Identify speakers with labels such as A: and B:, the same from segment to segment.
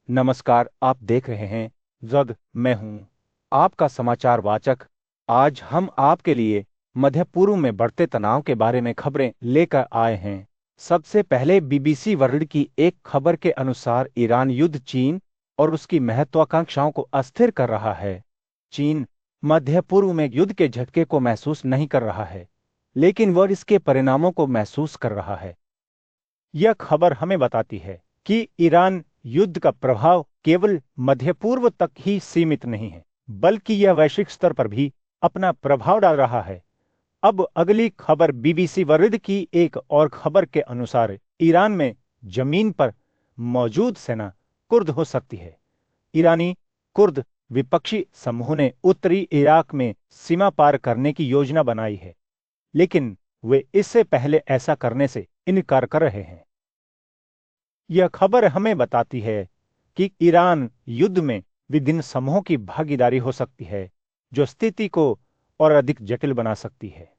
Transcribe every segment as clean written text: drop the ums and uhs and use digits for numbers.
A: नमस्कार, आप देख रहे हैं जग। मैं हूं आपका समाचार वाचक। आज हम आपके लिए मध्य पूर्व में बढ़ते तनाव के बारे में खबरें लेकर आए हैं। सबसे पहले बीबीसी वर्ल्ड की एक खबर के अनुसार ईरान युद्ध चीन और उसकी महत्वाकांक्षाओं को अस्थिर कर रहा है। चीन मध्य पूर्व में युद्ध के झटके को महसूस नहीं कर रहा है, लेकिन वह इसके परिणामों को महसूस कर रहा है। यह खबर हमें बताती है कि ईरान युद्ध का प्रभाव केवल मध्य पूर्व तक ही सीमित नहीं है, बल्कि यह वैश्विक स्तर पर भी अपना प्रभाव डाल रहा है। अब अगली खबर बीबीसी वर्ल्ड की एक और खबर के अनुसार ईरान में जमीन पर मौजूद सेना कुर्द हो सकती है। ईरानी कुर्द विपक्षी समूह ने उत्तरी इराक में सीमा पार करने की योजना बनाई है, लेकिन वे इससे पहले ऐसा करने से इनकार कर रहे हैं। यह खबर हमें बताती है कि ईरान युद्ध में विभिन्न समूहों की भागीदारी हो सकती है, जो स्थिति को और अधिक जटिल बना सकती है।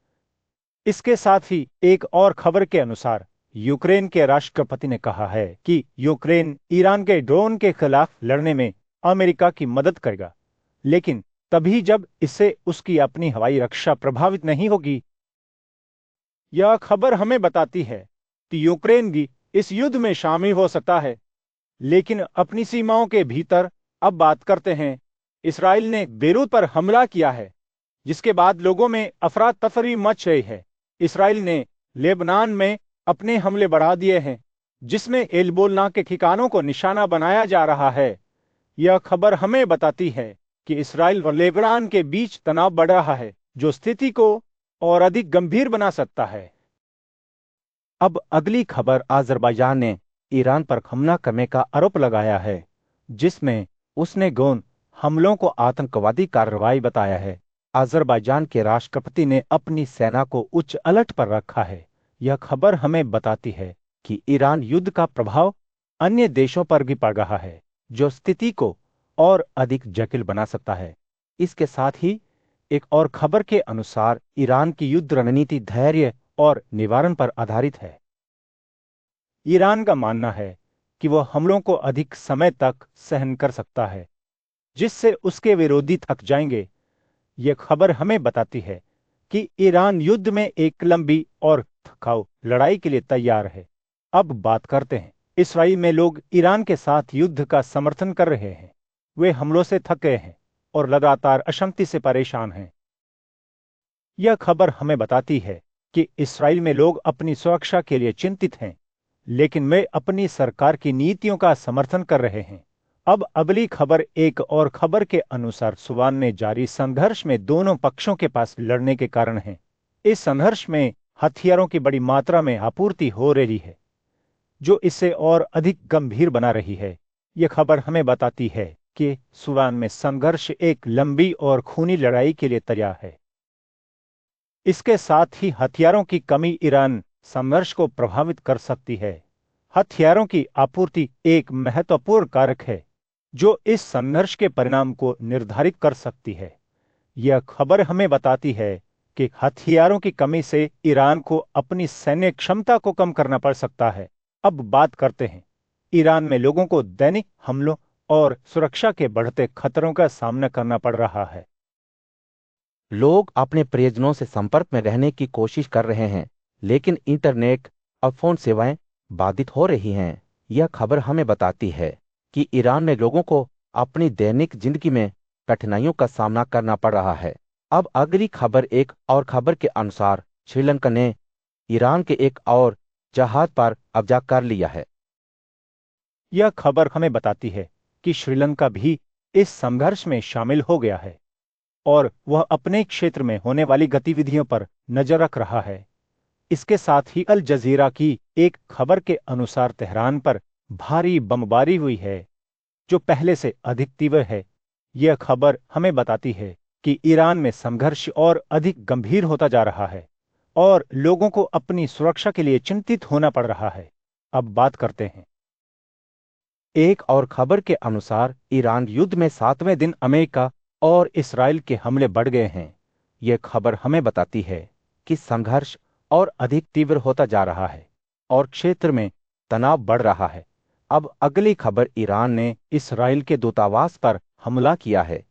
A: इसके साथ ही एक और खबर के अनुसार यूक्रेन के राष्ट्रपति ने कहा है कि यूक्रेन ईरान के ड्रोन के खिलाफ लड़ने में अमेरिका की मदद करेगा, लेकिन तभी जब इससे उसकी अपनी हवाई रक्षा प्रभावित नहीं होगी। यह खबर हमें बताती है कि यूक्रेन भी इस युद्ध में शामिल हो सकता है, लेकिन अपनी सीमाओं के भीतर। अब बात करते हैं, इसराइल ने बेरूत पर हमला किया है, जिसके बाद लोगों में अफरा तफरी मच रही है। इसराइल ने लेबनान में अपने हमले बढ़ा दिए हैं, जिसमें एलबोलना के ठिकानों को निशाना बनाया जा रहा है। यह खबर हमें बताती है कि इसराइल और लेबनान के बीच तनाव बढ़ रहा है, जो स्थिति को और अधिक गंभीर बना सकता है। अब अगली खबर अजरबैजान ने ईरान पर हमला करने का आरोप लगाया है, जिसमें उसने गौन हमलों को आतंकवादी कार्रवाई बताया है। अजरबैजान के राष्ट्रपति ने अपनी सेना को उच्च अलर्ट पर रखा है। यह खबर हमें बताती है कि ईरान युद्ध का प्रभाव अन्य देशों पर भी पड़ रहा है, जो स्थिति को और अधिक जटिल बना सकता है। इसके साथ ही एक और खबर के अनुसार ईरान की युद्ध रणनीति धैर्य और निवारण पर आधारित है। ईरान का मानना है कि वह हमलों को अधिक समय तक सहन कर सकता है, जिससे उसके विरोधी थक जाएंगे। यह खबर हमें बताती है कि ईरान युद्ध में एक लंबी और थकाऊ लड़ाई के लिए तैयार है। अब बात करते हैं, इसराइल में लोग ईरान के साथ युद्ध का समर्थन कर रहे हैं। वे हमलों से थक गए हैं और लगातार अशांति से परेशान हैं। यह खबर हमें बताती है कि इसराइल में लोग अपनी सुरक्षा के लिए चिंतित हैं, लेकिन वे अपनी सरकार की नीतियों का समर्थन कर रहे हैं। अब अगली खबर एक और खबर के अनुसार सुबान में जारी संघर्ष में दोनों पक्षों के पास लड़ने के कारण है। इस संघर्ष में हथियारों की बड़ी मात्रा में आपूर्ति हो रही है, जो इसे और अधिक गंभीर बना रही है। यह खबर हमें बताती है कि सुबान में संघर्ष एक लंबी और खूनी लड़ाई के लिए तैयार है। इसके साथ ही हथियारों की कमी ईरान संघर्ष को प्रभावित कर सकती है। हथियारों की आपूर्ति एक महत्वपूर्ण कारक है, जो इस संघर्ष के परिणाम को निर्धारित कर सकती है। यह खबर हमें बताती है कि हथियारों की कमी से ईरान को अपनी सैन्य क्षमता को कम करना पड़ सकता है। अब बात करते हैं, ईरान में लोगों को दैनिक हमलों और सुरक्षा के बढ़ते खतरों का सामना करना पड़ रहा है।
B: लोग अपने प्रियजनों से संपर्क में रहने की कोशिश कर रहे हैं, लेकिन इंटरनेट और फोन सेवाएं बाधित हो रही हैं। यह खबर हमें बताती है कि ईरान में लोगों को अपनी दैनिक जिंदगी में कठिनाइयों का सामना करना पड़ रहा है। अब अगली खबर एक और खबर के अनुसार श्रीलंका ने ईरान के एक और जहाज पर कब्जा कर लिया है।
A: यह खबर हमें बताती है कि श्रीलंका भी इस संघर्ष में शामिल हो गया है और वह अपने क्षेत्र में होने वाली गतिविधियों पर नजर रख रहा है। इसके साथ ही अल जजीरा की एक खबर के अनुसार तेहरान पर भारी बमबारी हुई है, जो पहले से अधिक तीव्र है। यह खबर हमें बताती है कि ईरान में संघर्ष और अधिक गंभीर होता जा रहा है और लोगों को अपनी सुरक्षा के लिए चिंतित होना पड़ रहा है। अब बात करते हैं,
B: एक और खबर के अनुसार ईरान युद्ध में 7वें दिन अमेरिका और इसराइल के हमले बढ़ गए हैं। यह खबर हमें बताती है कि संघर्ष और अधिक तीव्र होता जा रहा है और क्षेत्र में तनाव बढ़ रहा है। अब अगली खबर, ईरान ने इसराइल के दूतावास पर हमला किया है,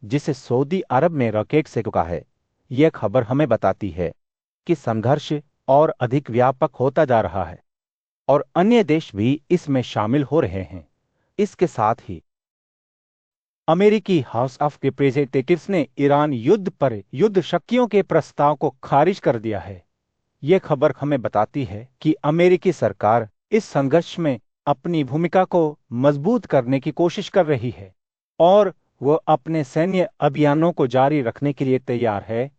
B: जिसे सऊदी अरब में रॉकेट से रुका है। यह खबर हमें बताती है कि संघर्ष और अधिक व्यापक होता जा रहा है और अन्य देश भी इसमें शामिल हो रहे हैं। इसके साथ ही अमेरिकी हाउस ऑफ रिप्रेजेंटेटिव्स ने ईरान युद्ध पर युद्ध शक्तियों के प्रस्ताव को खारिज कर दिया है। यह खबर हमें बताती है कि अमेरिकी सरकार इस संघर्ष में अपनी भूमिका को मजबूत करने की कोशिश कर रही है और वह अपने सैन्य अभियानों को जारी रखने के लिए तैयार है।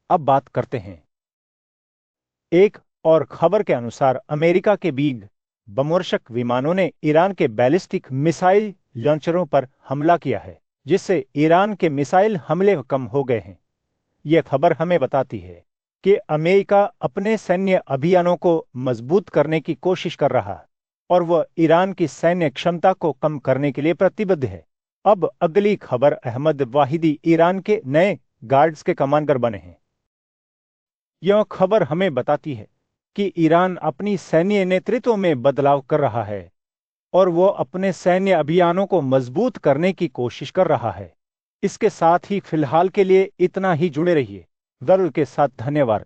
B: अब बात करते हैं। एक और खबर के अनुसार अमेरिका के बीग बमवर्षक विमानों ने ईरान के बैलिस्टिक मिसाइल लॉन्चरों पर हमला किया है, जिससे ईरान के मिसाइल हमले कम हो गए हैं। यह खबर हमें बताती है कि अमेरिका अपने सैन्य अभियानों को मजबूत करने की कोशिश कर रहा है और वह ईरान की सैन्य क्षमता को कम करने के लिए प्रतिबद्ध है। अब अगली खबर, अहमद वाहिदी ईरान के नए गार्ड्स के कमांडर बने हैं। यह खबर हमें बताती है कि ईरान अपनी सैन्य नेतृत्व में बदलाव कर रहा है और वो अपने सैन्य अभियानों को मजबूत करने की कोशिश कर रहा है। इसके साथ ही फिलहाल के लिए इतना ही। जुड़े रहिए। जरूर के साथ। धन्यवाद।